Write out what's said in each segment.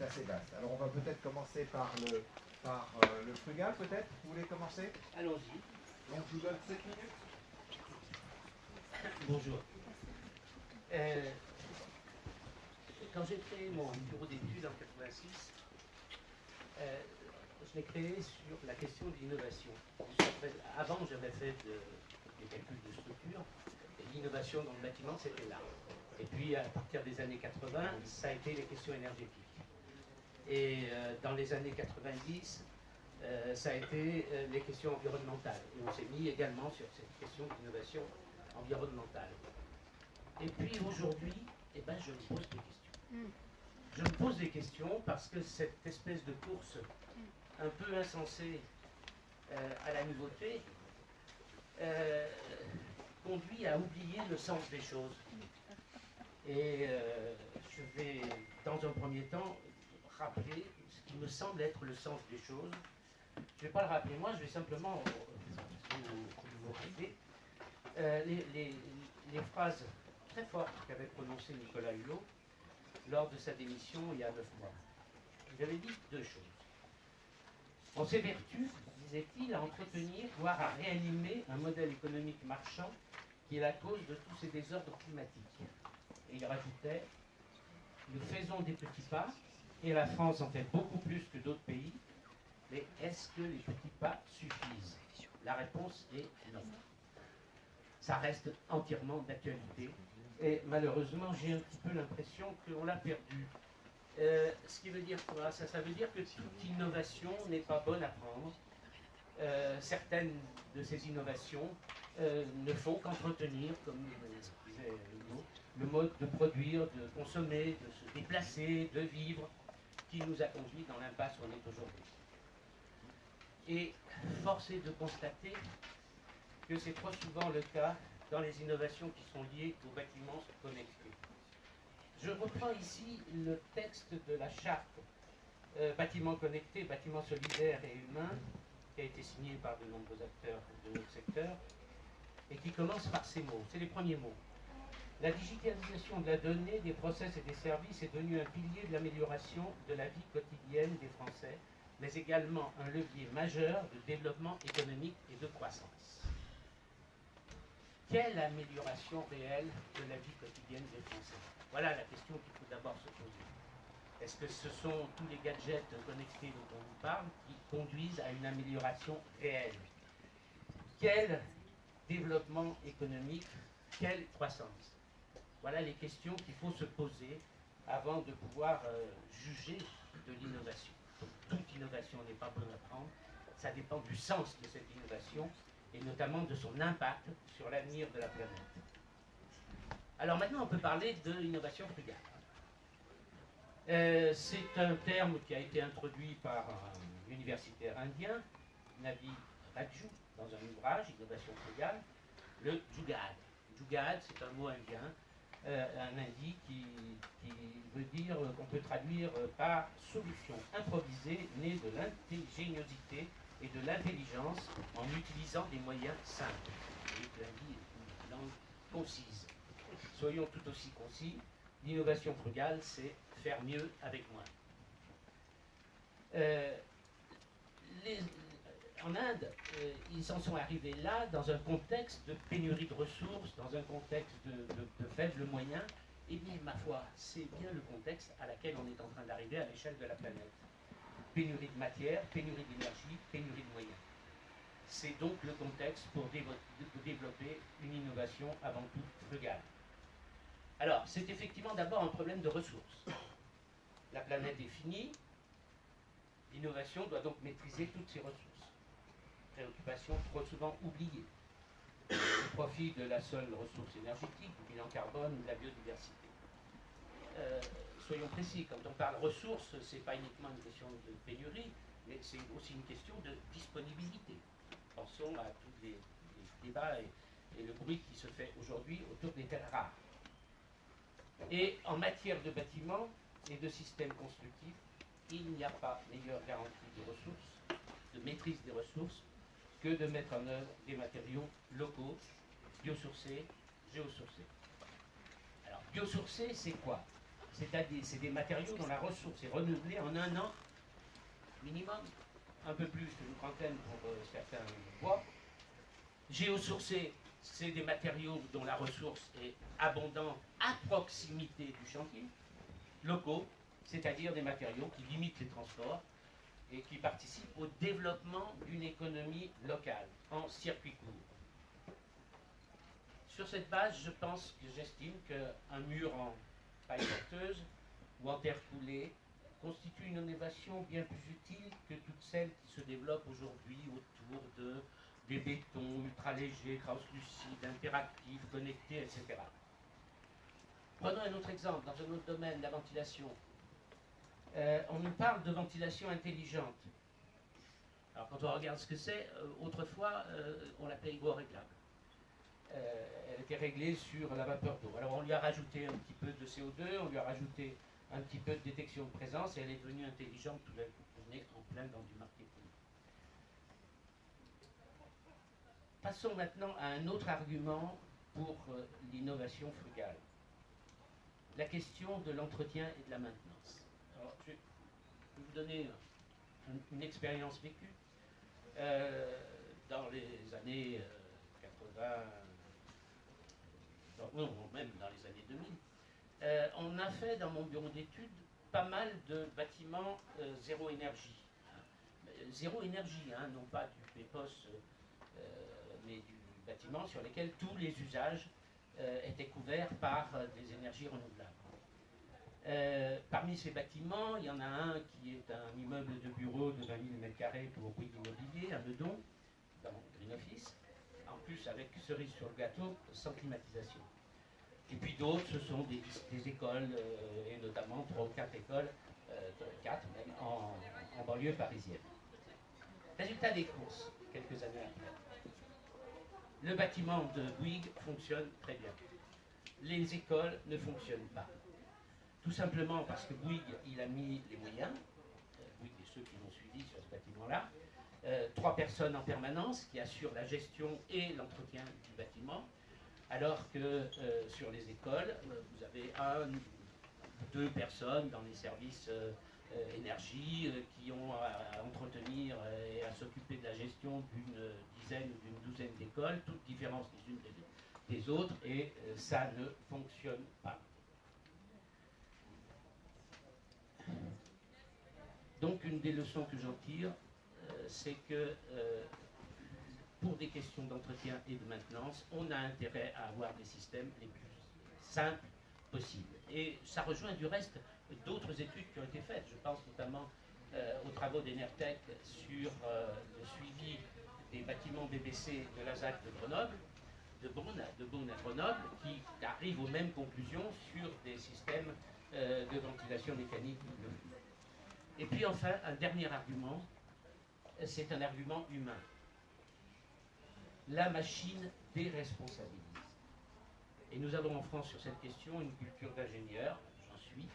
est assez vaste. Alors on va peut-être commencer par le frugal, peut-être. Vous voulez commencer? Allons-y. Donc je vous donne 7 minutes. Bonjour. Quand j'ai créé mon bureau d'études en 86, je l'ai créé sur la question de l'innovation. Avant, j'avais fait des calculs de structure, et l'innovation dans le bâtiment, c'était là. Et puis, à partir des années 80, ça a été les questions énergétiques. Et dans les années 90, ça a été les questions environnementales. Et on s'est mis également sur cette question d'innovation environnementale. Et puis aujourd'hui, eh ben, je me pose des questions. Je me pose des questions parce que cette espèce de course un peu insensée à la nouveauté conduit à oublier le sens des choses. Et je vais, dans un premier temps, rappeler ce qui me semble être le sens des choses. Je ne vais pas le rappeler moi, je vais simplement vous rappeler les phrases très fortes qu'avait prononcées Nicolas Hulot lors de sa démission il y a 9 mois. Il avait dit deux choses. On s'évertue, disait-il, à entretenir, voire à réanimer un modèle économique marchand qui est la cause de tous ces désordres climatiques. Et il rajoutait, nous faisons des petits pas, et la France en fait beaucoup plus que d'autres pays, mais est-ce que les petits pas suffisent? La réponse est non. Ça reste entièrement d'actualité, et malheureusement, j'ai un petit peu l'impression qu'on l'a perdu. Ce qui veut dire quoi? Ça veut dire que toute innovation n'est pas bonne à prendre. Certaines de ces innovations ne font qu'entretenir, comme disait le mode de produire, de consommer, de se déplacer, de vivre, qui nous a conduits dans l'impasse où on est aujourd'hui. Et force est de constater que c'est trop souvent le cas dans les innovations qui sont liées aux bâtiments connectés. Je reprends ici le texte de la charte bâtiments connectés, bâtiments solidaires et humains, qui a été signé par de nombreux acteurs de notre secteur, et qui commence par ces mots. C'est les premiers mots. La digitalisation de la donnée, des process et des services est devenue un pilier de l'amélioration de la vie quotidienne des Français, mais également un levier majeur de développement économique et de croissance. Quelle amélioration réelle de la vie quotidienne des Français? Voilà la question qu'il faut d'abord se poser. Est-ce que ce sont tous les gadgets connectés dont on vous parle qui conduisent à une amélioration réelle? Quel développement économique? Quelle croissance? Voilà les questions qu'il faut se poser avant de pouvoir juger de l'innovation. Donc, toute innovation n'est pas bonne à prendre. Ça dépend du sens de cette innovation et notamment de son impact sur l'avenir de la planète. Alors maintenant, on peut parler de l'innovation frugale. C'est un terme qui a été introduit par un universitaire indien, Navid Raju, dans un ouvrage, Innovation frugale, le Jugaad. Jugaad, c'est un mot indien, un hindi qui veut dire, qu'on peut traduire par solution improvisée née de l'ingéniosité et de l'intelligence en utilisant des moyens simples. Et l'hindi est une langue concise. Soyons tout aussi concis, l'innovation frugale, c'est faire mieux avec moins. En Inde, ils en sont arrivés là dans un contexte de pénurie de ressources, dans un contexte de faibles moyens. Et bien, ma foi, c'est bien le contexte à laquelle on est en train d'arriver à l'échelle de la planète. Pénurie de matière, pénurie d'énergie, pénurie de moyens. C'est donc le contexte pour développer une innovation avant tout frugale. Alors, c'est effectivement d'abord un problème de ressources. La planète est finie, l'innovation doit donc maîtriser toutes ses ressources. Préoccupation trop souvent oubliée, au profit de la seule ressource énergétique, du bilan carbone ou de la biodiversité. Soyons précis, quand on parle ressources, ce n'est pas uniquement une question de pénurie, mais c'est aussi une question de disponibilité. Pensons à tous les débats et le bruit qui se fait aujourd'hui autour des terres rares. Et en matière de bâtiments et de systèmes constructifs, il n'y a pas meilleure garantie de ressources, de maîtrise des ressources, que de mettre en œuvre des matériaux locaux, biosourcés, géosourcés. Alors, biosourcés, c'est quoi? c'est des matériaux dont la ressource est renouvelée en un an minimum, un peu plus qu'une trentaine pour certains bois. Géosourcés, c'est des matériaux dont la ressource est abondante à proximité du chantier. Locaux, c'est-à-dire des matériaux qui limitent les transports et qui participent au développement d'une économie locale en circuit court. Sur cette base, j'estime qu'un mur en paille porteuse ou en terre coulée constitue une innovation bien plus utile que toutes celles qui se développent aujourd'hui autour des bétons ultra légers, translucides, interactifs, connectés, etc. Prenons un autre exemple, dans un autre domaine, la ventilation. On nous parle de ventilation intelligente. Alors quand on regarde ce que c'est, autrefois, on l'appelait hygroréglable. Elle était réglée sur la vapeur d'eau. Alors on lui a rajouté un petit peu de CO2, on lui a rajouté un petit peu de détection de présence et elle est devenue intelligente tout d'un coup. On est en plein dans du marketing. Passons maintenant à un autre argument pour l'innovation frugale. La question de l'entretien et de la maintenance. Alors, je vais vous donner une expérience vécue. Dans les années 80, non, même dans les années 2000, on a fait dans mon bureau d'études pas mal de bâtiments zéro énergie. Zéro énergie, hein, non pas du PEPOS, mais du bâtiment sur lesquels tous les usages étaient couverts par des énergies renouvelables. Parmi ces bâtiments, il y en a un qui est un immeuble de bureau de 20 000 m² pour Bouygues Immobilier, à Meudon, dans Green Office, en plus avec cerise sur le gâteau, sans climatisation. Et puis d'autres, ce sont des écoles, et notamment 3 ou 4 écoles, 4 même, en banlieue parisienne. Résultat des courses, quelques années après. Le bâtiment de Bouygues fonctionne très bien. Les écoles ne fonctionnent pas. Tout simplement parce que Bouygues, il a mis les moyens, Bouygues et ceux qui l'ont suivi sur ce bâtiment-là, 3 personnes en permanence qui assurent la gestion et l'entretien du bâtiment, alors que sur les écoles, vous avez 1 ou 2 personnes dans les services énergie qui ont à entretenir et à s'occuper de la gestion d'une dizaine ou d'une douzaine d'écoles, toutes différentes les unes des autres, et ça ne fonctionne pas. Donc une des leçons que j'en tire, c'est que pour des questions d'entretien et de maintenance, on a intérêt à avoir des systèmes les plus simples possibles. Et ça rejoint du reste d'autres études qui ont été faites. Je pense notamment aux travaux d'Enertech sur le suivi des bâtiments BBC de la ZAC de Grenoble, de Beaune à Grenoble, qui arrivent aux mêmes conclusions sur des systèmes de ventilation mécanique. Et puis enfin, un dernier argument, c'est un argument humain. La machine déresponsabilise. Et nous avons en France sur cette question une culture d'ingénieurs, j'en suis.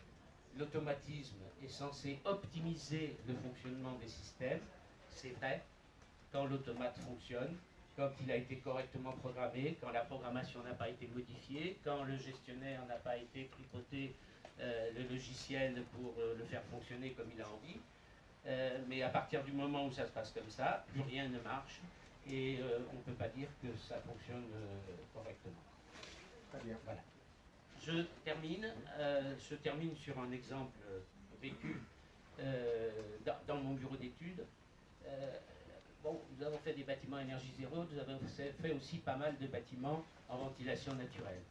L'automatisme est censé optimiser le fonctionnement des systèmes, c'est vrai, quand l'automate fonctionne, quand il a été correctement programmé, quand la programmation n'a pas été modifiée, quand le gestionnaire n'a pas été tripoté le logiciel pour le faire fonctionner comme il a envie. Mais à partir du moment où ça se passe comme ça, plus rien ne marche et on ne peut pas dire que ça fonctionne correctement. Très bien. Voilà. Je termine sur un exemple vécu dans mon bureau d'études. Bon, nous avons fait des bâtiments énergie zéro, nous avons fait aussi pas mal de bâtiments en ventilation naturelle,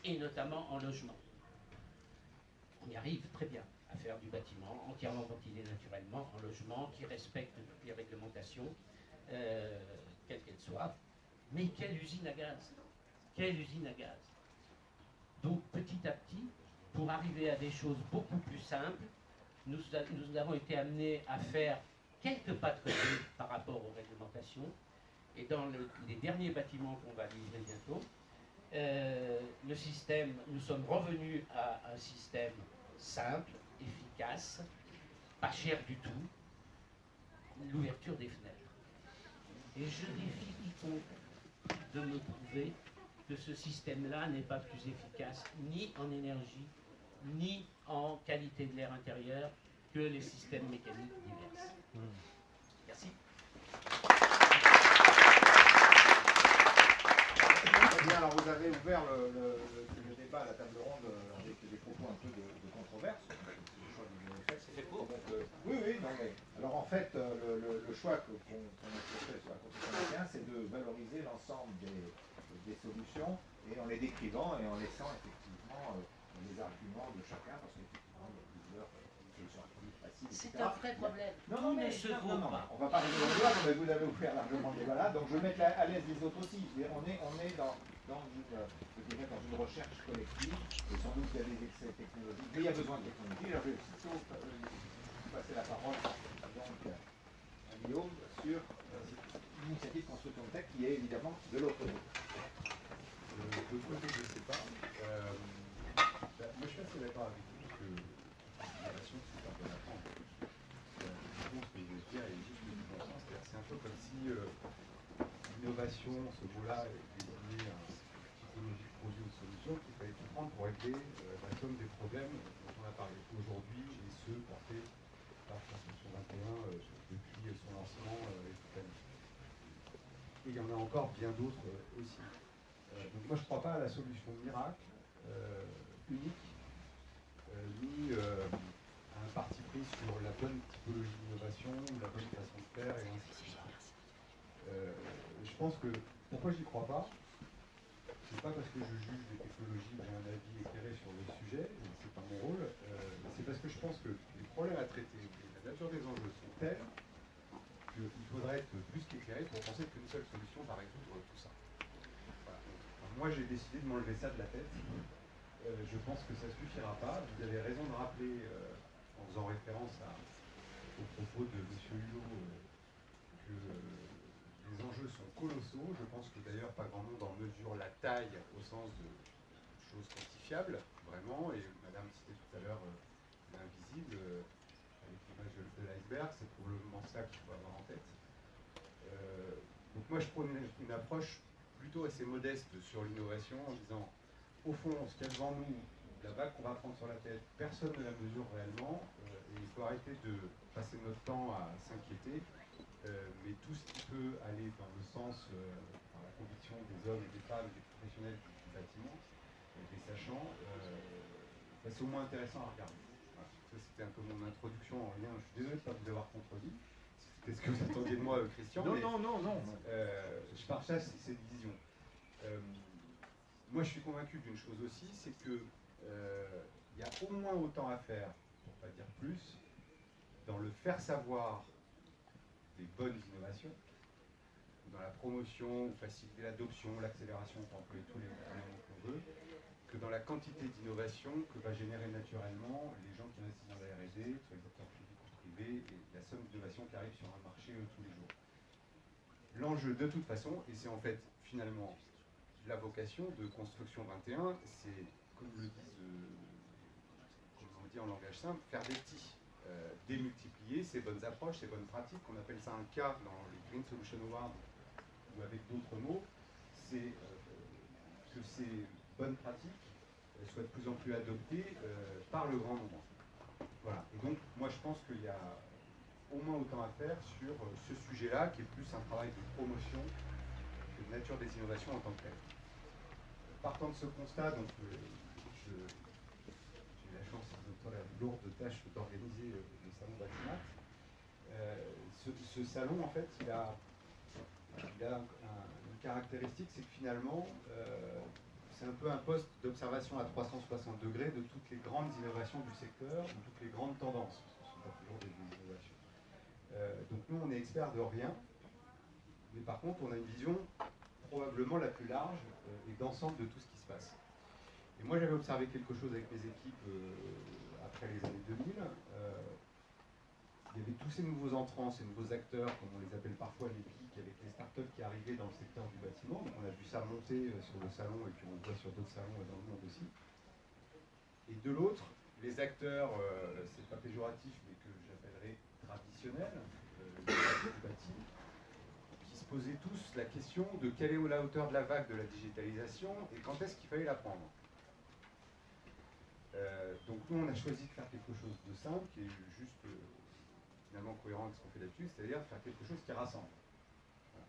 et notamment en logement. On y arrive très bien à faire du bâtiment entièrement ventilé naturellement, en logement, qui respecte toutes les réglementations, quelles qu'elles soient. Mais quelle usine à gaz! Quelle usine à gaz! Donc petit à petit, pour arriver à des choses beaucoup plus simples, nous avons été amenés à faire quelques pas de côté par rapport aux réglementations. Et dans les derniers bâtiments qu'on va livrer bientôt, le système, nous sommes revenus à un système simple, efficace, pas cher du tout, l'ouverture des fenêtres. Et je défie quiconque de me prouver que ce système-là n'est pas plus efficace ni en énergie ni en qualité de l'air intérieur que les systèmes mécaniques divers. Merci. Bien, alors vous avez ouvert le débat à la table ronde avec des propos un peu de controverse. C'est court. Oui, non, mais alors en fait, le choix qu'on a fait sur la Constitution 21, c'est de valoriser l'ensemble des solutions et en les décrivant et en laissant effectivement les arguments de chacun, parce qu'effectivement, il y a plusieurs solutions plus faciles. C'est un vrai problème. Non, mais non, on va pas arriver au débat, mais vous avez ouvert largement le débat là, donc je vais mettre à l'aise les autres aussi. On est dans une recherche collective, et sans doute il y a des excès technologiques, mais il y a besoin de technologie. Alors je vais plutôt passer la parole donc, à Guillaume sur l'initiative Construction de Tech qui est évidemment de l'autre côté. De l'autre côté, je ne sais pas. Moi, je suis assez d'accord avec vous que l'innovation, c'est un bon apprendre. Je pense que le dire est juste du bon sens. C'est un peu comme si l'innovation, ce mot-là, est désigné à une typologie de projet ou de solution qu'il fallait tout prendre pour régler la somme des problèmes dont on a parlé aujourd'hui et ceux portés par Construction 21 depuis son lancement et toute l'année. Et il y en a encore bien d'autres aussi. Donc moi je ne crois pas à la solution miracle, unique, ni à un parti pris sur la bonne typologie d'innovation, la bonne façon de faire et ainsi de suite. Je pense que, pourquoi j'y crois pas, c'est pas parce que je juge les technologies, j'ai un avis éclairé sur le sujet, c'est pas mon rôle, c'est parce que je pense que les problèmes à traiter et la nature des enjeux sont tels qu'il faudrait être plus qu'éclairé pour penser qu'une seule solution va résoudre tout ça. Voilà. Alors, moi j'ai décidé de m'enlever ça de la tête. Je pense que ça ne suffira pas. Vous avez raison de rappeler, en faisant référence aux propos de M. Hulot, que les enjeux sont colossaux. Je pense que d'ailleurs pas grand monde en mesure la taille au sens de choses quantifiables, vraiment. Et Madame citait tout à l'heure l'invisible, avec l'image de l'iceberg, c'est probablement ça qu'il faut avoir en tête. Donc moi je prône une approche plutôt assez modeste sur l'innovation en disant, au fond, ce qu'il y a devant nous, la vague qu'on va prendre sur la tête, personne ne la mesure réellement, et il faut arrêter de passer notre temps à s'inquiéter, mais tout ce qui peut aller dans le sens, dans la conviction des hommes et des femmes, des professionnels du bâtiment, des sachants, c'est au moins intéressant à regarder. Voilà. Ça c'était un peu mon introduction en lien, je suis désolé de ne pas vous avoir contredit, c'était ce que vous attendiez de moi, Christian. Non. Je partage cette vision. Moi, je suis convaincu d'une chose aussi, c'est que il y a au moins autant à faire, pour ne pas dire plus, dans le faire savoir des bonnes innovations, dans la promotion, faciliter l'adoption, l'accélération, pour employer tous les mots qu'on veut, que dans la quantité d'innovation que va générer naturellement les gens qui investissent dans la R&D, soit les acteurs publics ou privés, et la somme d'innovation qui arrive sur un marché tous les jours. L'enjeu de toute façon, et c'est en fait finalement la vocation de Construction 21, c'est, comme le disent, comme on dit en langage simple, faire des petits, démultiplier ces bonnes approches, ces bonnes pratiques, on appelle ça un cas dans les Green Solution Awards, ou avec d'autres mots, c'est que ces bonnes pratiques soient de plus en plus adoptées par le grand nombre. Voilà. Et donc, moi je pense qu'il y a au moins autant à faire sur ce sujet-là, qui est plus un travail de promotion que de nature des innovations en tant que telle. Partant de ce constat, donc, j'ai eu la chance et la lourde tâche d'organiser le salon Batimat. Ce salon, en fait, il a une caractéristique, c'est que finalement, c'est un peu un poste d'observation à 360 degrés de toutes les grandes innovations du secteur, de toutes les grandes tendances, parce que ce ne sont pas toujours des innovations. Donc nous, on est experts de rien, mais par contre, on a une vision probablement la plus large et d'ensemble de tout ce qui se passe. Et moi, j'avais observé quelque chose avec mes équipes après les années 2000. Il y avait tous ces nouveaux entrants, ces nouveaux acteurs, comme on les appelle parfois les PIC, avec les startups qui arrivaient dans le secteur du bâtiment. Donc on a vu ça monter sur le salon et puis on le voit sur d'autres salons dans le monde aussi. Et de l'autre, les acteurs, c'est pas péjoratif, mais que j'appellerais traditionnels, du bâti, qui se posaient tous la question de quelle est la hauteur de la vague de la digitalisation et quand est-ce qu'il fallait la prendre. Donc nous, on a choisi de faire quelque chose de simple, qui est juste finalement cohérent avec ce qu'on fait d'habitude, c'est-à-dire de faire quelque chose qui rassemble. Voilà.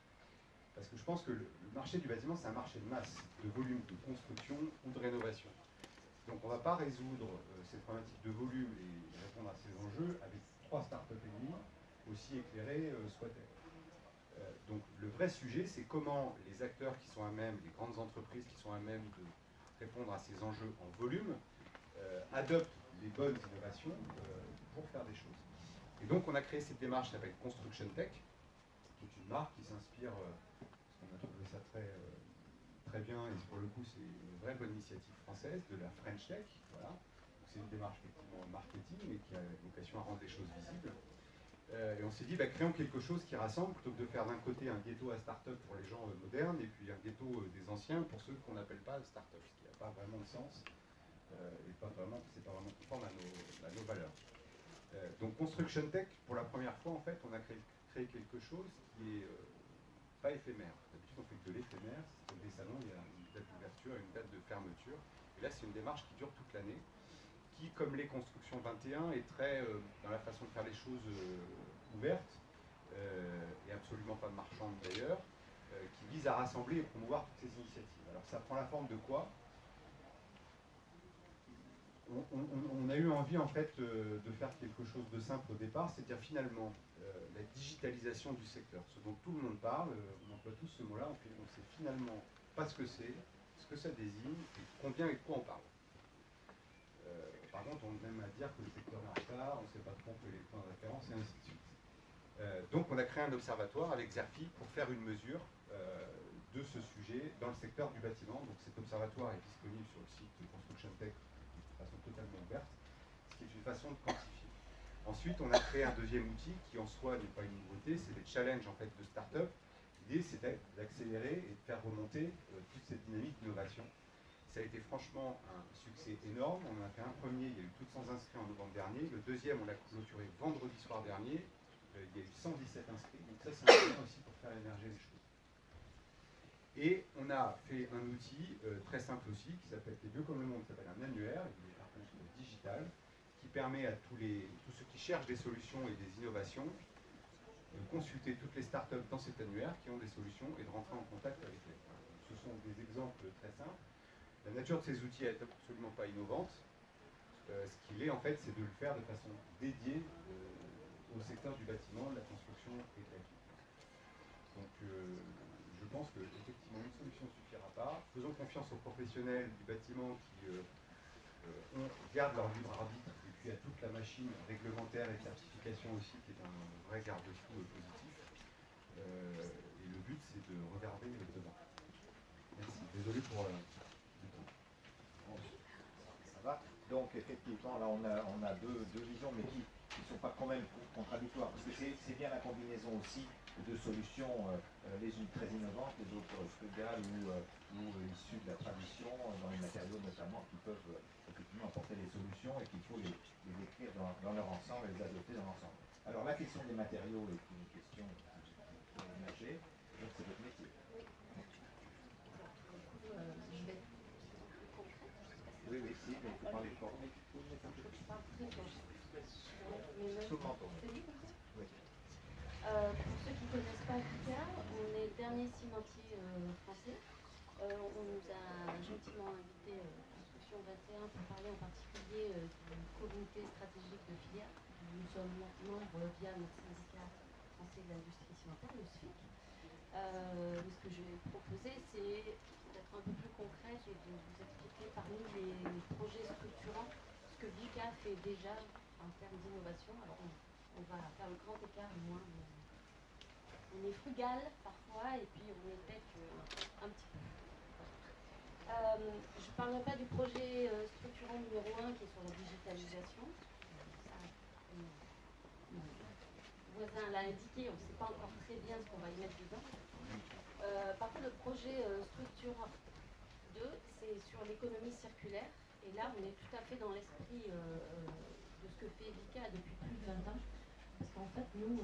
Parce que je pense que le marché du bâtiment, c'est un marché de masse, de volume, de construction ou de rénovation. Donc on ne va pas résoudre cette problématique de volume et répondre à ces enjeux avec 3 startups et demie, aussi éclairées soient-elles. Donc le vrai sujet, c'est comment les acteurs qui sont à même, les grandes entreprises qui sont à même de répondre à ces enjeux en volume, adoptent les bonnes innovations pour faire des choses. Et donc on a créé cette démarche qui s'appelle Construction Tech, qui est une marque qui s'inspire, parce qu'on a trouvé ça très bien, et pour le coup c'est une vraie bonne initiative française, de la French Tech. Voilà. C'est une démarche effectivement marketing, mais qui a vocation à rendre les choses visibles. Et on s'est dit, créons quelque chose qui rassemble, plutôt que de faire d'un côté un ghetto à start-up pour les gens modernes, et puis un ghetto des anciens pour ceux qu'on n'appelle pas start-up, ce qui n'a pas vraiment de sens, et c'est pas vraiment conforme à nos valeurs. Donc Construction Tech, pour la première fois, en fait, on a créé quelque chose qui est pas éphémère. D'habitude, on fait que de l'éphémère, c'est comme des salons, il y a une date d'ouverture et une date de fermeture. Et là, c'est une démarche qui dure toute l'année, qui, comme les constructions 21, est très dans la façon de faire les choses ouverte, et absolument pas marchande d'ailleurs, qui vise à rassembler et promouvoir toutes ces initiatives. Alors ça prend la forme de quoi? On a eu envie en fait de faire quelque chose de simple au départ, c'est-à-dire finalement la digitalisation du secteur, ce dont tout le monde parle, on emploie tous ce mot-là, on ne sait finalement pas ce que c'est, ce que ça désigne, et combien et de quoi on parle. Par contre, on aime à dire que le secteur marche tard, on ne sait pas trop que les points de référence, et ainsi de suite. Donc on a créé un observatoire avec Xerfi pour faire une mesure de ce sujet dans le secteur du bâtiment. Donc cet observatoire est disponible sur le site de Construction Tech de façon totalement ouverte, ce qui est une façon de quantifier. Ensuite, on a créé un deuxième outil qui en soi n'est pas une nouveauté, c'est des challenges en fait de start-up. L'idée c'est d'accélérer et de faire remonter toute cette dynamique d'innovation. Ça a été franchement un succès énorme. On en a fait un premier, il y a eu plus de 100 inscrits en novembre dernier. Le deuxième, on l'a clôturé vendredi soir dernier. Il y a eu 117 inscrits. Donc ça, c'est important aussi pour faire émerger les choses. Et on a fait un outil très simple aussi, qui s'appelle, qui est vieux comme le monde, qui s'appelle un annuaire, il est par contre digital, qui permet à tous ceux qui cherchent des solutions et des innovations de consulter toutes les startups dans cet annuaire qui ont des solutions et de rentrer en contact avec elles. Ce sont des exemples très simples. La nature de ces outils est absolument pas innovante. Ce qu'il est, en fait, c'est de le faire de façon dédiée au secteur du bâtiment, de la construction et de la vie. Donc, je pense qu'effectivement, une solution ne suffira pas. Faisons confiance aux professionnels du bâtiment qui gardent leur libre arbitre, et puis à toute la machine réglementaire et certification aussi, qui est un vrai garde-fou positif. Et le but, c'est de regarder devant. Merci. Désolé pour le temps. Ça va. Donc effectivement, là on a deux visions, mais qui ne sont pas quand même contradictoires, parce que c'est bien la combinaison aussi de solutions, les unes très innovantes, les autres frugales ou issues de la tradition, dans les matériaux notamment, qui peuvent effectivement apporter des solutions et qu'il faut les écrire dans leur ensemble et les adopter dans l'ensemble. Alors la question des matériaux est une question qui est émergée, donc c'est votre métier. Oui, si, mais il faut parler fort. Mais vous mettez un peu plus. Sous le manteau. Oui. Pour ceux qui ne connaissent pas Vica, on est le dernier cimentier français. On nous a gentiment invité Construction 21 pour parler en particulier du comité stratégique de filière. Nous sommes membres via notre syndicat français de l'industrie cimentaire, le SFIC. Ce que je vais proposer, c'est d'être un peu plus concrète et de vous expliquer parmi les projets structurants ce que Vica fait déjà en termes d'innovation. Alors on va faire le grand écart, moi. On est frugal parfois et puis on est tech un petit peu. Je ne parlerai pas du projet structurant numéro 1 qui est sur la digitalisation. Le voisin l'a indiqué, on ne sait pas encore très bien ce qu'on va y mettre dedans. Par contre, le projet structurant 2, c'est sur l'économie circulaire. Et là, on est tout à fait dans l'esprit de ce que fait Vica depuis plus de 20 ans. Parce qu'en fait, nous,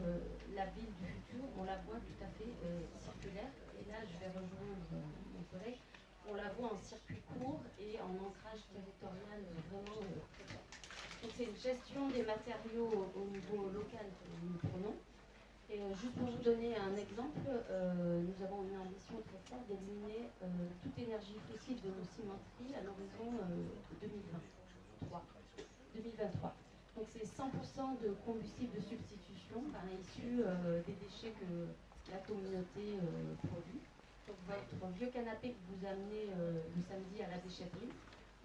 la ville du futur, on la voit tout à fait circulaire. Et là, je vais rejoindre mon collègue. on la voit en circuit court et en ancrage territorial vraiment très fort. Donc c'est une gestion des matériaux au niveau local que nous prenons. Et juste pour vous donner un exemple, nous avons une ambition très forte d'éliminer toute énergie fossile de nos cimenteries à l'horizon 2023. Donc c'est 100% de combustible de substitution issu des déchets que la communauté produit. Donc votre vieux canapé que vous amenez le samedi à la déchetterie,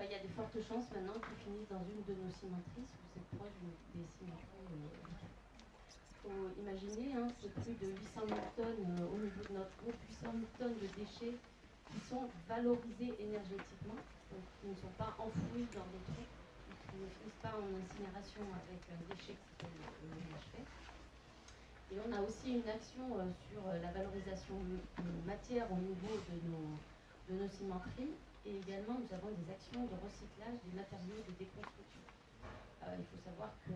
il y a des fortes chances maintenant qu'il finisse dans une de nos cimenteries si vous êtes proche des cimenteries. Il faut imaginer, c'est plus de 800 000 tonnes au niveau de notre groupe, 800 000 tonnes de déchets qui sont valorisés énergétiquement, donc qui ne sont pas enfouis dans des trous, qui ne finissent pas en incinération avec un déchet qui s'appelle le HF. Et on a aussi une action sur la valorisation matière au niveau de nos cimenteries, et également nous avons des actions de recyclage des matériaux de déconstruction. Il faut savoir que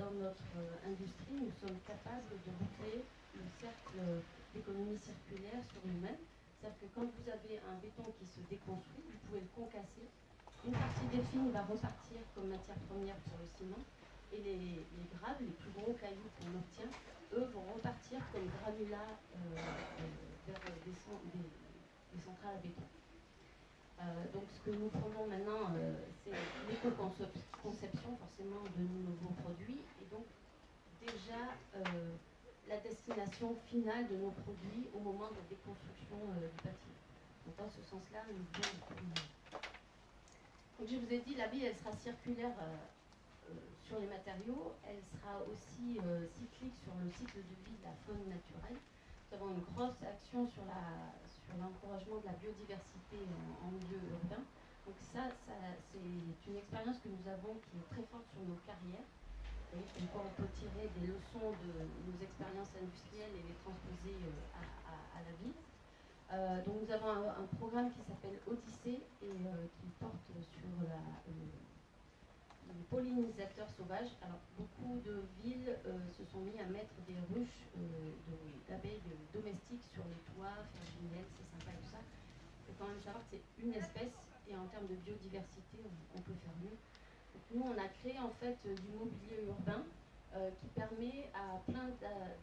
dans notre industrie, nous sommes capables de recréer le cercle d'économie circulaire sur nous-mêmes. C'est-à-dire que quand vous avez un béton qui se déconstruit, vous pouvez le concasser. Une partie des fines va repartir comme matière première pour le ciment, et les graves, les plus gros cailloux qu'on obtient, eux vont repartir comme granulats vers des centrales à béton. Donc ce que nous prenons maintenant, c'est l'éco-conception forcément de nouveaux produits, et donc déjà la destination finale de nos produits au moment de la déconstruction du bâtiment. Donc dans ce sens-là, nous devons... Donc je vous ai dit, la vie elle sera circulaire sur les matériaux, elle sera aussi cyclique sur le cycle de vie de la faune naturelle. Nous avons une grosse action sur l'encouragement de la biodiversité en milieu urbain. Donc ça c'est une expérience que nous avons qui est très forte sur nos carrières. Et on peut tirer des leçons de nos expériences industrielles et les transposer à la ville. Donc nous avons un programme qui s'appelle Odyssée et qui porte sur les pollinisateurs sauvages. Alors beaucoup de villes se sont mis à mettre des ruches d'abeilles domestiques sur les toits, faire du miel, c'est sympa et tout ça. Il faut quand même savoir que c'est une espèce et en termes de biodiversité, on peut faire mieux. Donc nous, on a créé en fait du mobilier urbain qui permet à plein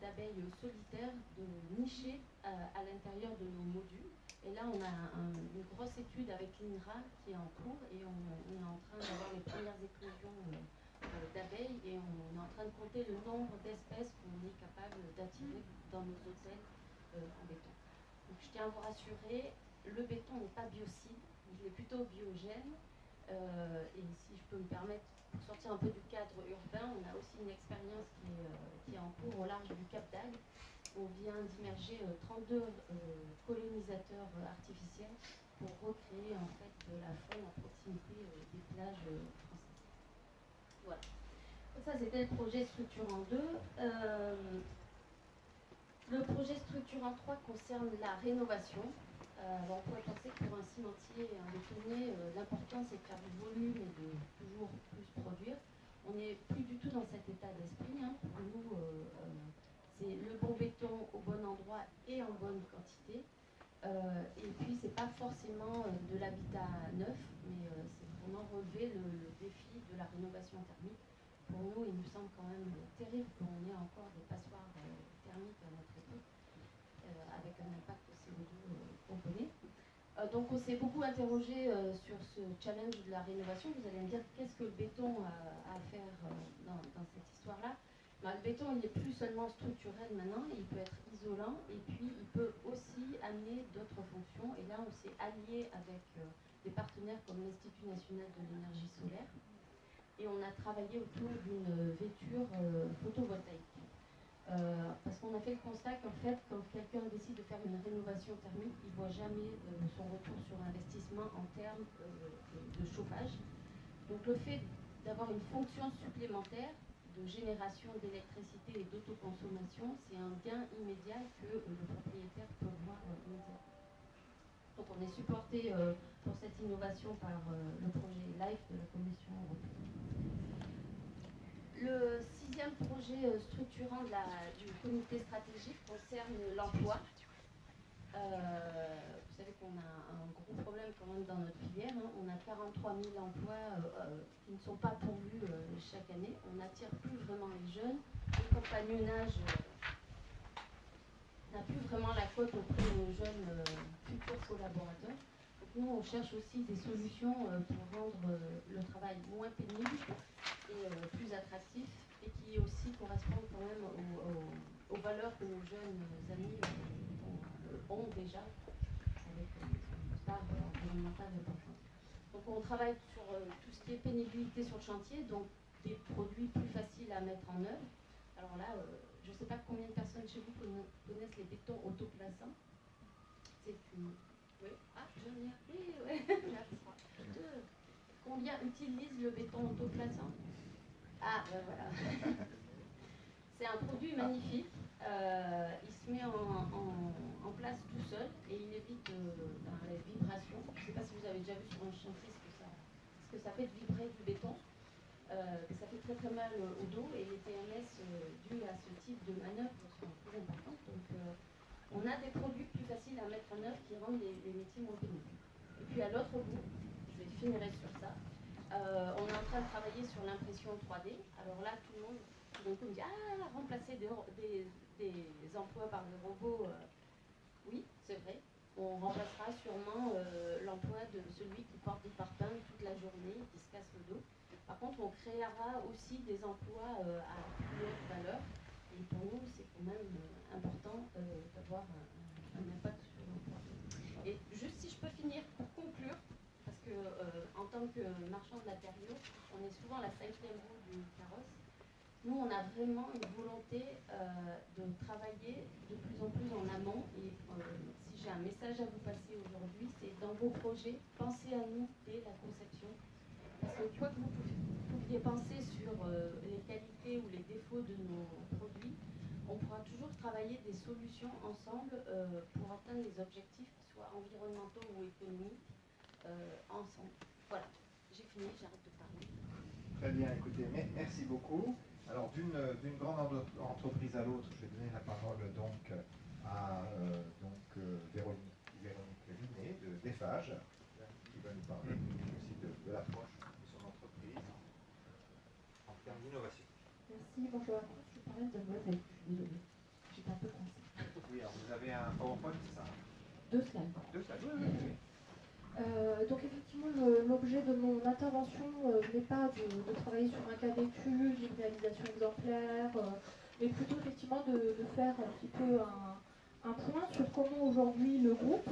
d'abeilles solitaires de nicher à l'intérieur de nos modules. Et là, on a une grosse étude avec l'INRA qui est en cours et on est en train d'avoir les premières éclosions d'abeilles et on est en train de compter le nombre d'espèces qu'on est capable d'attirer dans nos hôtels en béton. Donc je tiens à vous rassurer, le béton n'est pas biocide, il est plutôt biogène. Et si je peux me permettre, pour sortir un peu du cadre urbain, on a aussi une expérience qui est en cours au large du Cap d'Agde. On vient d'immerger 32 colonisateurs artificiels pour recréer en fait de la faune à proximité des plages françaises. Voilà. Ça c'était le projet structurant 2. Le projet structurant 3 concerne la rénovation. On pourrait penser que pour un cimentier et un bétonnier, l'important c'est de faire du volume et de toujours plus produire. On n'est plus du tout dans cet état d'esprit. Pour nous, c'est le bon béton au bon endroit et en bonne quantité. Et puis c'est pas forcément de l'habitat neuf, mais c'est vraiment relever le défi de la rénovation thermique. Pour nous, il nous semble quand même terrible qu'on ait encore des passoires thermiques à notre époque, avec un impact CO2 qu'on connaît. Donc on s'est beaucoup interrogé sur ce challenge de la rénovation. Vous allez me dire qu'est-ce que le béton a à faire dans cette histoire-là. Le béton, il n'est plus seulement structurel maintenant, il peut être isolant et puis il peut aussi amener d'autres fonctions. Et là, on s'est allié avec des partenaires comme l'Institut national de l'énergie solaire et on a travaillé autour d'une vêture photovoltaïque. Parce qu'on a fait le constat qu'en fait, quand quelqu'un décide de faire une rénovation thermique, il ne voit jamais son retour sur investissement en termes de chauffage. Donc le fait d'avoir une fonction supplémentaire de génération d'électricité et d'autoconsommation, c'est un gain immédiat que le propriétaire peut voir immédiatement. Donc on est supporté pour cette innovation par le projet LIFE de la Commission européenne. Le 6e projet structurant du comité stratégique concerne l'emploi. Vous savez qu'on a un gros problème même dans notre filière. Hein. On a 43 000 emplois qui ne sont pas pourvus chaque année. On n'attire plus vraiment les jeunes. Le compagnonnage n'a plus vraiment la cote auprès de nos jeunes futurs collaborateurs. Donc nous, on cherche aussi des solutions pour rendre le travail moins pénible et plus attractif, et qui aussi correspondent quand même aux valeurs que nos jeunes amis ont déjà, avec une part environnementale importante. Donc on travaille sur tout ce qui est pénibilité sur le chantier, donc des produits plus faciles à mettre en œuvre. Alors là, je ne sais pas combien de personnes chez vous connaissent les bétons autoplaçants. C'est une... Oui. Ah, j'en ai appris, ouais. Combien utilisent le béton autoplaçant? Ah, ben voilà. C'est un produit magnifique. Il se met en place tout seul et il évite les vibrations. Je ne sais pas si vous avez déjà vu sur un chantier ce que ça fait de vibrer du béton. Ça fait très très mal au dos, et les TMS dus à ce type de manœuvre sont plus importantes. Donc on a des produits plus faciles à mettre en œuvre qui rendent les métiers moins pénibles. Et puis à l'autre bout, je finirai sur ça, on est en train de travailler sur l'impression 3D. Alors là, tout le monde me dit remplacer des emplois par des robots. Oui, c'est vrai. On remplacera sûrement l'emploi de celui qui porte des parpaings toute la journée, qui se casse le dos. Par contre, on créera aussi des emplois à plus haute valeur. Et pour nous, c'est quand même important d'avoir un impact sur l'emploi. Et juste si je peux finir pour conclure, parce que en tant que marchand de matériaux, on est souvent la 5e roue du carrosse. Nous, on a vraiment une volonté de travailler de plus en plus en amont. Et si j'ai un message à vous passer aujourd'hui, c'est dans vos projets, pensez à nous dès la conception. Parce que quoi que vous pouviez penser sur les qualités ou les défauts de nos produits, on pourra toujours travailler des solutions ensemble pour atteindre les objectifs, qu'ils soient environnementaux ou économiques, ensemble. Voilà, j'ai fini, j'arrête de parler. Très bien, écoutez, merci beaucoup. Alors, d'une grande entreprise à l'autre, je vais donner la parole donc à Véronique Linet de Defage, qui va nous parler aussi de l'approche de son entreprise en termes d'innovation. Merci, bonjour à tous. Je vais parler de mode, je suis désolée, j'étais un peu coincée. Oui, alors vous avez un PowerPoint, c'est ça? 2 slides. 2 slides, oui. Donc effectivement, l'objet de mon intervention n'est pas de travailler sur un cas d'étude, une réalisation exemplaire, mais plutôt effectivement de faire un petit peu un point sur comment aujourd'hui le groupe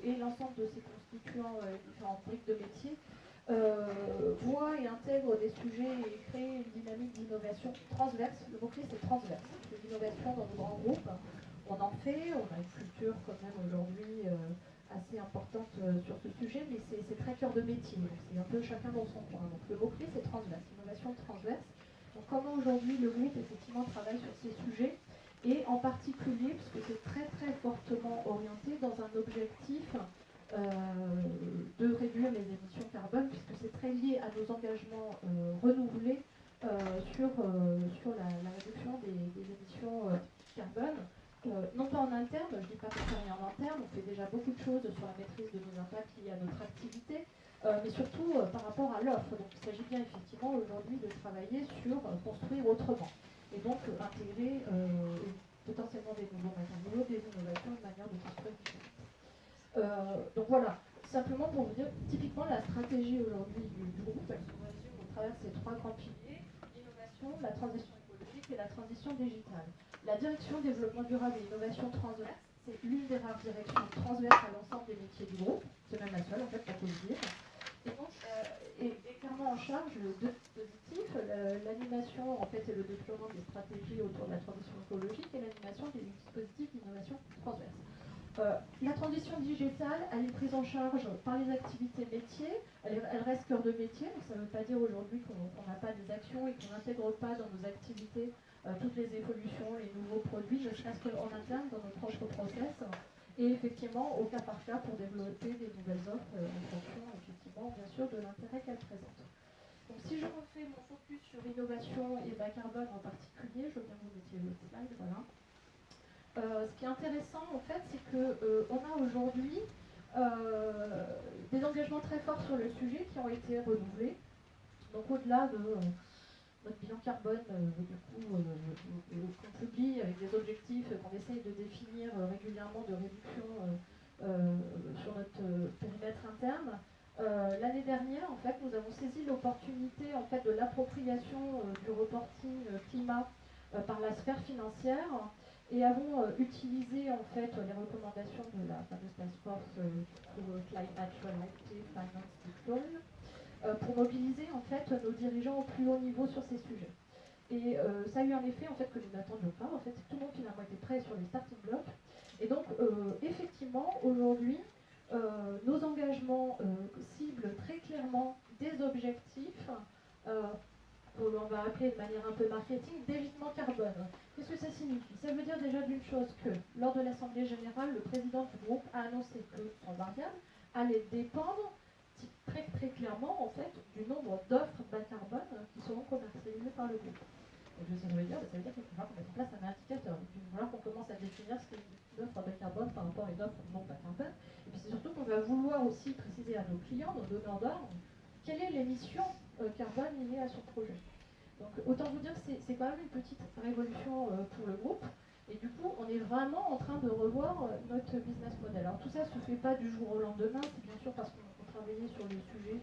et l'ensemble de ses constituants, différentes briques de métier, voit et intègre des sujets et crée une dynamique d'innovation transverse. Le mot-clé, c'est transverse. C'est l'innovation dans le grand groupe. On en fait, on a une culture quand même aujourd'hui assez importante sur ce sujet, mais c'est très cœur de métier, donc c'est un peu chacun dans son coin. Donc le mot-clé, c'est transverse, innovation transverse. Donc comment aujourd'hui le groupe effectivement travaille sur ces sujets, et en particulier, parce que c'est très très fortement orienté dans un objectif de réduire les émissions carbone, puisque c'est très lié à nos engagements renouvelés sur la réduction des émissions carbone. Non pas en interne, je ne dis pas qu'on fait rien en interne, on fait déjà beaucoup de choses sur la maîtrise de nos impacts liés à notre activité, mais surtout par rapport à l'offre. Donc il s'agit bien effectivement aujourd'hui de travailler sur construire autrement, et donc intégrer potentiellement des nouveaux matériaux, des innovations, de manière de construire différente. Donc voilà, simplement pour vous dire, typiquement la stratégie aujourd'hui du groupe, elle se résume au travers de ces 3 grands piliers: l'innovation, la transition écologique et la transition digitale. La direction développement durable et innovation transverse, c'est l'une des rares directions transverses à l'ensemble des métiers du groupe. C'est même la seule, en fait, pour tout le dire. Et donc, est clairement en charge de 2 dispositifs, l'animation, en fait, et le déploiement des stratégies autour de la transition écologique, et l'animation des dispositifs d'innovation transverse. La transition digitale, elle est prise en charge par les activités métiers, elle reste cœur de métier, donc ça ne veut pas dire aujourd'hui qu'on n'a pas des actions et qu'on n'intègre pas dans nos activités toutes les évolutions, les nouveaux produits, ne serait-ce qu'en interne dans nos propres process, et effectivement au cas par cas pour développer des nouvelles offres en fonction effectivement bien sûr de l'intérêt qu'elles présentent. Donc si je refais mon focus sur innovation et bas carbone en particulier, je veux bien vous mettre le slide, voilà. Ce qui est intéressant en fait, c'est qu'on a aujourd'hui des engagements très forts sur le sujet qui ont été renouvelés. Donc au-delà de notre bilan carbone, qu'on publie avec des objectifs qu'on essaye de définir régulièrement de réduction sur notre périmètre interne. L'année dernière, en fait, nous avons saisi l'opportunité en fait, de l'appropriation du reporting climat par la sphère financière et avons utilisé en fait les recommandations de la fameuse task force pour Climate Related Finance Disclosure pour mobiliser en fait nos dirigeants au plus haut niveau sur ces sujets. Et ça a eu un effet en fait que nous n'attendions pas. En fait, tout le monde finalement était prêt sur les starting blocks. Et donc effectivement aujourd'hui nos engagements ciblent très clairement des objectifs qu'on va appeler de manière un peu marketing d'évitement carbone. Qu'est-ce que ça signifie? Ça veut dire déjà d'une chose que lors de l'Assemblée générale, le président du groupe a annoncé que son variable allait dépendre très très clairement en fait du nombre d'offres bas carbone qui seront commercialisées par le groupe. Et ça veut dire qu'il va falloir qu'on mette en place un indicateur. Il va falloir qu'on commence à définir ce qu'est une offre bas carbone par rapport à une offre non bas carbone. Et puis c'est surtout qu'on va vouloir aussi préciser à nos clients, nos donneurs d'ordre, quelle est l'émission carbone liée à son projet. Donc autant vous dire que c'est quand même une petite révolution pour le groupe. Et du coup, on est vraiment en train de revoir notre business model. Alors tout ça ne se fait pas du jour au lendemain, c'est bien sûr parce qu'on travaillait sur le sujet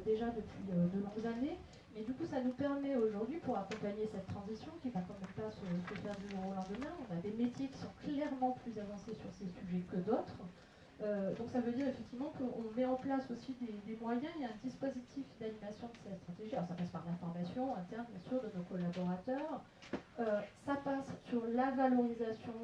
déjà depuis de longues années. Mais du coup, ça nous permet aujourd'hui, pour accompagner cette transition, qui ne va quand même pas se faire du jour au lendemain, on a des métiers qui sont clairement plus avancés sur ces sujets que d'autres. Donc ça veut dire effectivement qu'on met en place aussi des moyens, il y a un dispositif d'animation de cette stratégie. Alors ça passe par la formation interne bien sûr de nos collaborateurs, ça passe sur la valorisation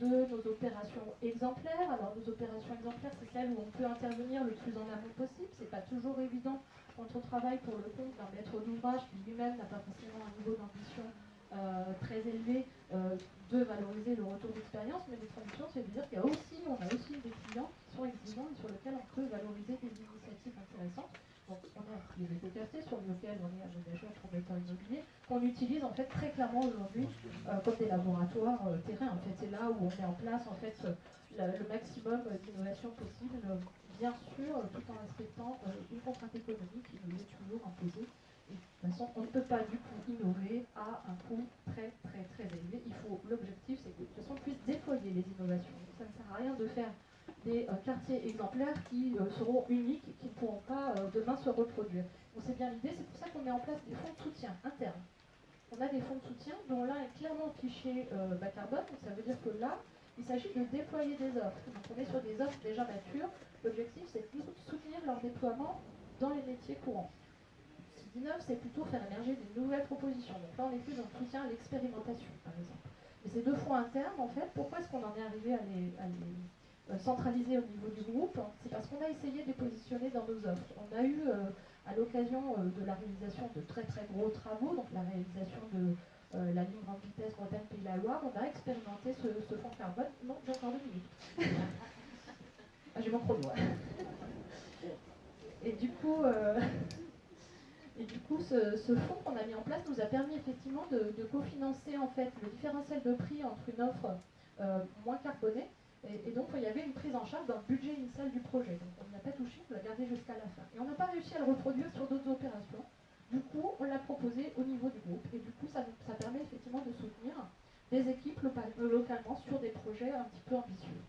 de nos opérations exemplaires. Alors nos opérations exemplaires, c'est celles où on peut intervenir le plus en amont possible. C'est pas toujours évident quand on travaille pour le compte d'un maître d'ouvrage qui lui-même n'a pas forcément un niveau d'ambition très élevé de valoriser le retour d'expérience, mais notre ambition c'est de dire qu'on a aussi des clients qui sont exigeants et sur lesquels on peut valoriser des initiatives intéressantes. Donc on a les éco-quartiers sur lesquels on est aménageur promoteur immobilier, qu'on utilise en fait très clairement aujourd'hui comme des laboratoires terrains. En fait, c'est là où on met en place en fait le maximum d'innovation possible, bien sûr, tout en respectant une contrainte économique qui nous est toujours imposée. Et de toute façon, on ne peut pas du coup innover à un coût très très très élevé. L'objectif, c'est que de toute façon, on puisse déployer les innovations. Donc, ça ne sert à rien de faire des quartiers exemplaires qui seront uniques et qui ne pourront pas demain se reproduire. Donc c'est bien l'idée, c'est pour ça qu'on met en place des fonds de soutien internes. On a des fonds de soutien dont l'un est clairement fiché bas carbone, donc ça veut dire que là, il s'agit de déployer des offres. Donc on est sur des offres déjà matures. L'objectif, c'est de soutenir leur déploiement dans les métiers courants. Ce qui innove, c'est plutôt faire émerger des nouvelles propositions. Donc là, on est plus dans le soutien à l'expérimentation, par exemple. Mais ces deux fonds internes, en fait, pourquoi est-ce qu'on en est arrivé à les centraliser au niveau du groupe? C'est parce qu'on a essayé de les positionner dans nos offres. On a eu, à l'occasion de la réalisation de très très gros travaux, donc la réalisation de la ligne grande vitesse Bretagne-Pays-la-Loire, on a expérimenté ce fonds carbone. Non, j'ai encore 2 minutes. Ah, j'ai mon chrono. Et du coup, ce fonds qu'on a mis en place nous a permis effectivement de cofinancer en fait le différentiel de prix entre une offre moins carbonée. Et donc, il y avait une prise en charge dans le budget initial du projet. Donc, on n'y a pas touché, on l'a gardé jusqu'à la fin. Et on n'a pas réussi à le reproduire sur d'autres opérations. Du coup, on l'a proposé au niveau du groupe. Et du coup, ça permet effectivement de soutenir des équipes localement sur des projets un petit peu ambitieux.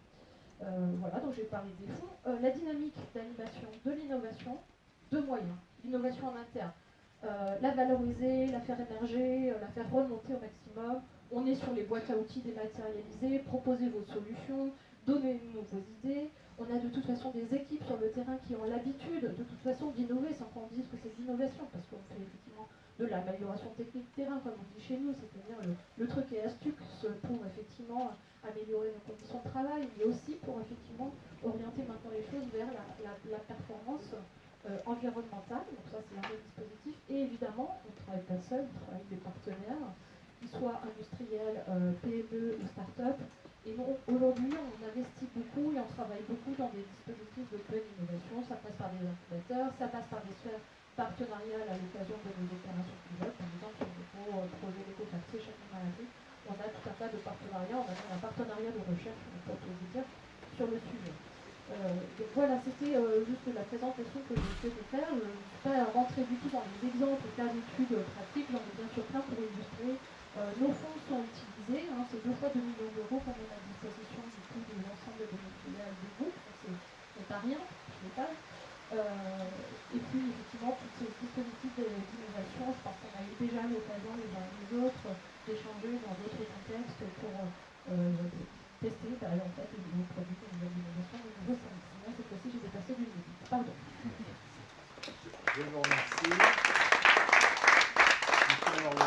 Voilà, donc j'ai parlé des fonds. La dynamique d'animation de l'innovation, 2 moyens. L'innovation en interne. La valoriser, la faire émerger, la faire remonter au maximum. On est sur les boîtes à outils dématérialisées, proposer vos solutions, donnez-nous vos idées. On a de toute façon des équipes sur le terrain qui ont l'habitude de toute façon d'innover sans qu'on dise que c'est de l'innovation, parce qu'on fait effectivement de l'amélioration technique terrain, comme on dit chez nous, c'est-à-dire le truc et astuce pour effectivement améliorer nos conditions de travail, mais aussi pour effectivement orienter maintenant les choses vers la performance environnementale. Donc ça c'est un des dispositifs. Et évidemment, on ne travaille pas seul, on travaille avec des partenaires, qu'ils soient industriels, PME ou start-up. Et aujourd'hui, on investit beaucoup et on travaille beaucoup dans des dispositifs de pleine innovation. Ça passe par des incubateurs, ça passe par des sphères partenariales à l'occasion de nos opérations pilotes. Par exemple, sur le gros projet d'éco-quartier chacun dans la vie, on a tout un tas de partenariats. On a même un partenariat de recherche, pour tout vous dire, sur le sujet. Donc voilà, c'était juste la présentation que je souhaitais faire. Je ne suis pas rentrée du tout dans les exemples cas d'études pratiques, j'en ai bien sûr plein pour illustrer. Nos fonds sont utilisés, hein, c'est 2 fois 2 millions d'euros qu'on met à disposition du coup de l'ensemble de nos filiales du groupe, c'est pas rien, je n'ai pas. Et puis effectivement, toutes ces dispositifs d'innovation, je pense qu'on a eu déjà l'occasion les uns et les autres d'échanger dans d'autres contextes pour tester en fait les nouveaux produits, les nouvelles innovations, les nouveaux services. Moi, cette fois-ci, j'ai dépassé du minute. Pardon. Je vous remercie. Nous sommes dans le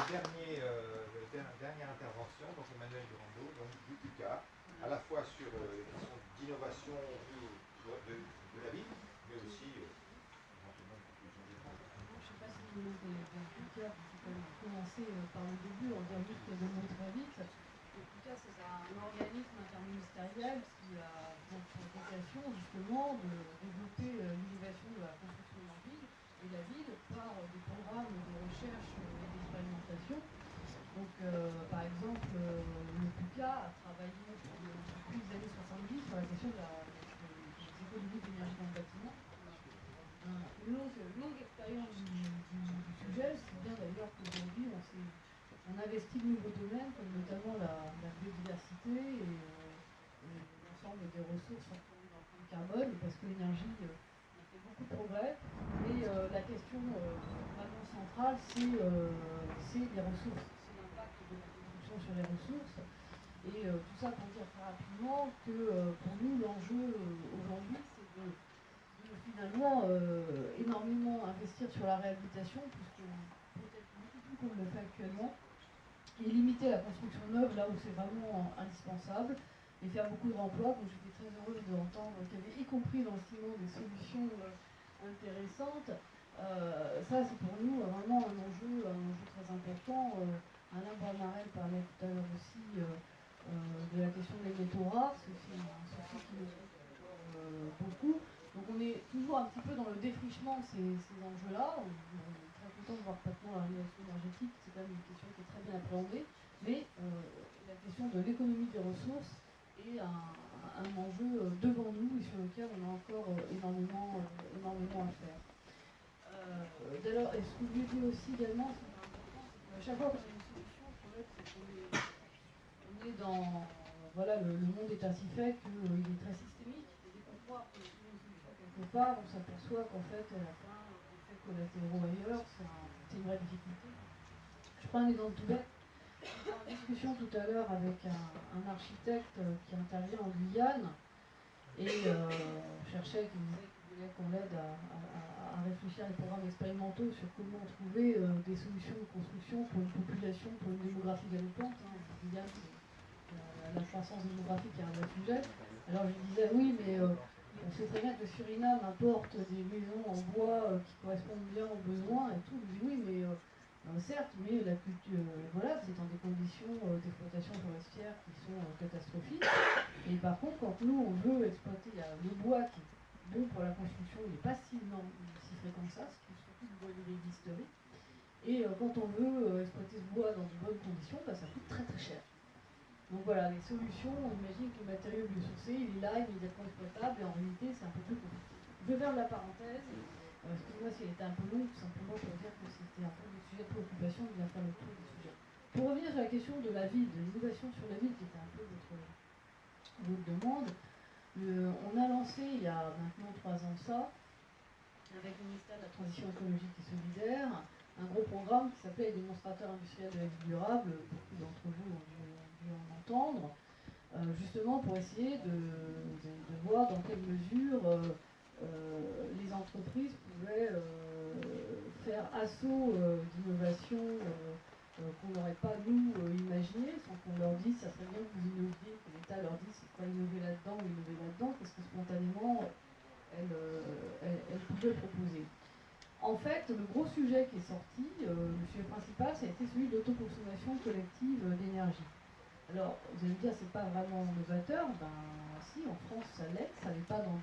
dernière intervention, donc Emmanuel Durando, donc du PUCA, à la fois sur les questions d'innovation de la ville, mais aussi éventuellement de conclusion des grands. Je ne sais pas si vous voulez d'un PUCA, c'est quand même commencer par le début, on dire juste le mot très vite. Le PUCA, c'est un organisme interministériel qui a pour vocation justement de développer l'innovation de la construction de la ville et la ville par des programmes de recherche et d'expérimentation. Donc, par exemple, le PUCA a travaillé depuis les années 70 sur la question des économies d'énergie dans le bâtiment. Une longue expérience du sujet, c'est bien d'ailleurs qu'aujourd'hui on investit de nouveaux domaines comme notamment la biodiversité et l'ensemble des ressources en carbone, parce que l'énergie a fait beaucoup de progrès, mais la question vraiment centrale c'est les ressources, c'est l'impact de la production sur les ressources. Et tout ça pour dire très rapidement que pour nous l'enjeu aujourd'hui c'est de finalement énormément investir sur la réhabilitation, puisque peut-être beaucoup plus qu'on le fait actuellement, et limiter la construction neuve là où c'est vraiment indispensable, et faire beaucoup de remplois. Donc j'étais très heureuse d'entendre qu'il y avait, y compris dans le ciment, des solutions intéressantes. Ça c'est pour nous vraiment un enjeu très important. Alain Bramarel parlait tout à l'heure aussi de la question des métaux rares, c'est aussi un souci qui nous beaucoup. Donc on est toujours un petit peu dans le défrichement de ces enjeux-là. On est très content de voir maintenant la rénovation énergétique, c'est quand même une question qui est très bien appréhendée, mais la question de l'économie des ressources est un enjeu devant nous et sur lequel on a encore énormément à faire. D'ailleurs, et ce que je lui dis aussi également, c'est important, c'est qu'à chaque fois qu'on a une solution, le problème c'est qu'on est dans... Voilà, le monde est ainsi fait qu'il est très systémique. Quelque part, on s'aperçoit qu'en fait, à la fin, l'effet collatéraux ailleurs, c'est une vraie difficulté. Je prends un exemple tout bête. J'étais en discussion tout à l'heure avec un architecte qui intervient en Guyane et cherchait, qui disait qu'il voulait qu'on l'aide à réfléchir à des programmes expérimentaux sur comment trouver des solutions de construction pour une population, pour une démographie galopante. Hein. Guyane, la croissance démographique est un vrai sujet. Alors je disais oui, mais on sait très bien que le Suriname apporte des maisons en bois qui correspondent bien aux besoins et tout. Je dis oui, mais certes, mais la culture, voilà, c'est dans des conditions d'exploitation forestière qui sont catastrophiques. Et par contre, quand nous on veut exploiter le bois qui est bon pour la construction, il n'est pas si fréquent que ça, c'est surtout du bois de l'ébénisterie. Et quand on veut exploiter ce bois dans de bonnes conditions, bah, ça coûte très très cher. Donc voilà, les solutions, on imagine que le matériau biosourcé, il est là, immédiatement exploitable, et en réalité, c'est un peu plus compliqué. Je vais faire de la parenthèse, excusez-moi si elle était un peu longue, tout simplement pour dire que c'était un peu le sujet de préoccupation, de bien faire le tour du sujet. Pour revenir sur la question de la ville, de l'innovation sur la ville, qui était un peu votre demande, on a lancé il y a maintenant 3 ans ça, avec le ministère de la Transition écologique et solidaire, un gros programme qui s'appelait les démonstrateurs industriels de la vie durable, beaucoup d'entre vous ont dû en entendre, justement pour essayer de voir dans quelle mesure les entreprises pouvaient faire assaut d'innovation qu'on n'aurait pas nous imaginé, sans qu'on leur dise ça serait bien que vous innoviez, que l'État leur dise c'est quoi innover là-dedans ou innover là-dedans, qu'est-ce que spontanément elles pouvaient proposer. En fait, le gros sujet qui est sorti, le sujet principal, ça a été celui de l'autoconsommation collective d'énergie. Alors, vous allez me dire, c'est pas vraiment novateur. Ben, si, en France, ça l'est. Ça n'est pas dans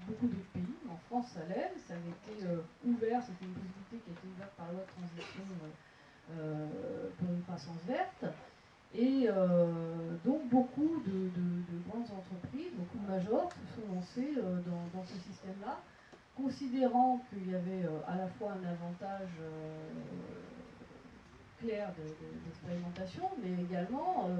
beaucoup d'autres pays. Mais en France, ça l'est. Ça avait été ouvert. C'était une possibilité qui a été ouverte par la loi de transition pour une croissance verte. Et donc, beaucoup de grandes entreprises, beaucoup de majors se sont lancés dans ce système-là, considérant qu'il y avait à la fois un avantage clair d'expérimentation, mais également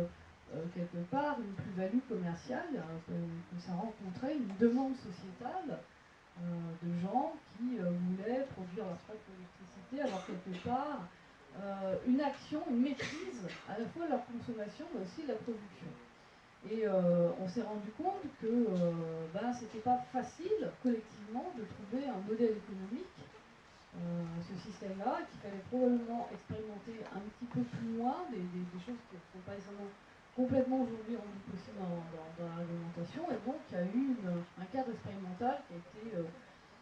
quelque part une plus-value commerciale, que ça rencontrait une demande sociétale de gens qui voulaient produire leur propre électricité, avoir quelque part une action, une maîtrise à la fois de leur consommation mais aussi de la production. Et on s'est rendu compte que c'était pas facile collectivement de trouver un modèle économique ce système-là, qu'il fallait probablement expérimenter un petit peu plus loin, des choses qui ne sont pas nécessairement complètement aujourd'hui rendues possibles dans la réglementation. Et donc il y a eu un cadre expérimental qui a été,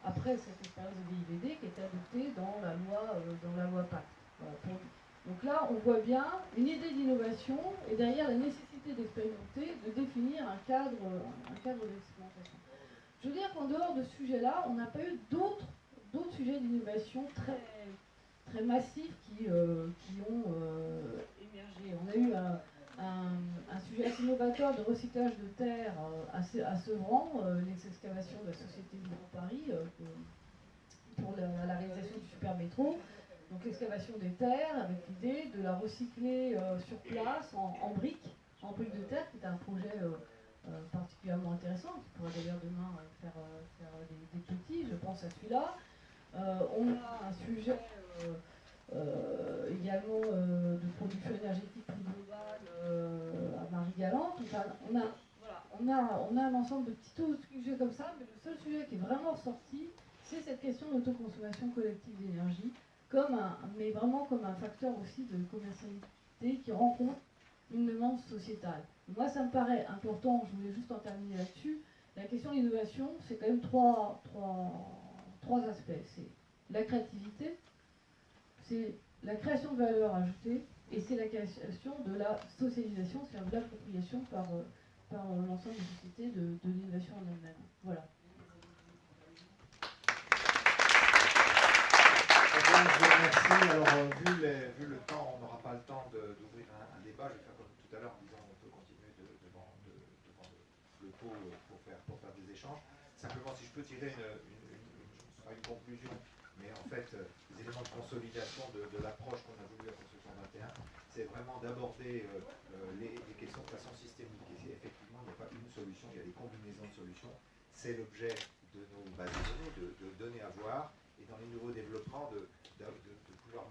après cette expérience de VIVD, qui a été adopté dans la loi Pacte. Voilà, donc là, on voit bien une idée d'innovation et derrière la nécessité d'expérimenter, de définir un cadre d'expérimentation. Je veux dire qu'en dehors de ce sujet-là, on n'a pas eu d'autres sujets d'innovation très, très massifs qui ont émergé. On a eu un sujet assez novateur de recyclage de terre à Sevran, les excavations de la Société du Grand Paris pour la réalisation du super métro. Donc l'excavation des terres avec l'idée de la recycler sur place en briques de terre, qui est un projet particulièrement intéressant, qui pourrait d'ailleurs demain faire des petits, je pense à celui-là. On a un sujet également de production énergétique plus globale à Marie-Galante. Enfin, on a un ensemble de petits sujets comme ça, mais le seul sujet qui est vraiment ressorti, c'est cette question d'autoconsommation collective d'énergie, mais vraiment comme un facteur aussi de commercialité qui rencontre une demande sociétale. Moi, ça me paraît important, je voulais juste en terminer là-dessus. La question de l'innovation, c'est quand même trois aspects. C'est la créativité, c'est la création de valeur ajoutée, et c'est la création de la socialisation, c'est-à-dire de l'appropriation par l'ensemble des sociétés de l'innovation en elle-même. Voilà. Je vous remercie. Alors, vu le temps, on n'aura pas le temps d'ouvrir un débat. Je vais faire comme tout à l'heure en disant qu'on peut continuer devant le pot pour faire des échanges. Simplement, si je peux tirer une conclusion, mais en fait, les éléments de consolidation de l'approche qu'on a voulu à Construction 21, c'est vraiment d'aborder les questions de façon systémique. Et effectivement, il n'y a pas une solution, il y a des combinaisons de solutions. C'est l'objet de nos bases de données, de donner à voir, et dans les nouveaux développements, de pouvoir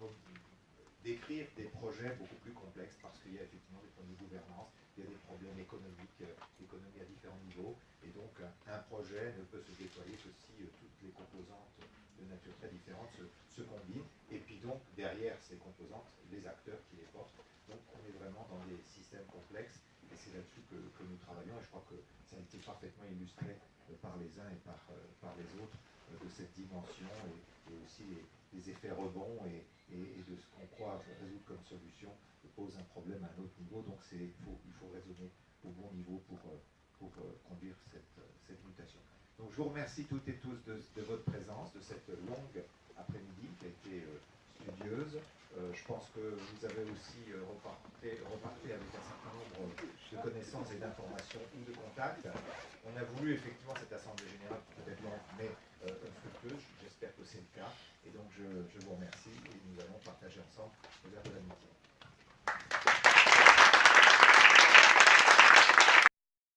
décrire des projets beaucoup plus complexes, parce qu'il y a effectivement des problèmes de gouvernance, il y a des problèmes économiques, d'économie à différents niveaux, et donc un projet ne peut se déployer que si toutes les composantes de nature très différente se combinent, et puis donc derrière ces composantes, les acteurs qui les portent. Donc on est vraiment dans des systèmes complexes, et c'est là-dessus que nous travaillons, et je crois que ça a été parfaitement illustré par les uns et par les autres de cette dimension, et aussi les effets rebonds et de ce qu'on croit résoudre comme solution pose un problème à un autre niveau. Donc il faut raisonner au bon niveau pour conduire cette mutation. Donc je vous remercie toutes et tous de votre présence, de cette longue après-midi qui a été studieuse. Je pense que vous avez aussi reparté avec un certain nombre de connaissances et d'informations ou de contacts. On a voulu effectivement cette assemblée générale peut-être longue, mais fructueuse. J'espère que c'est le cas. Et donc je vous remercie et nous allons partager ensemble le verre de l'amitié.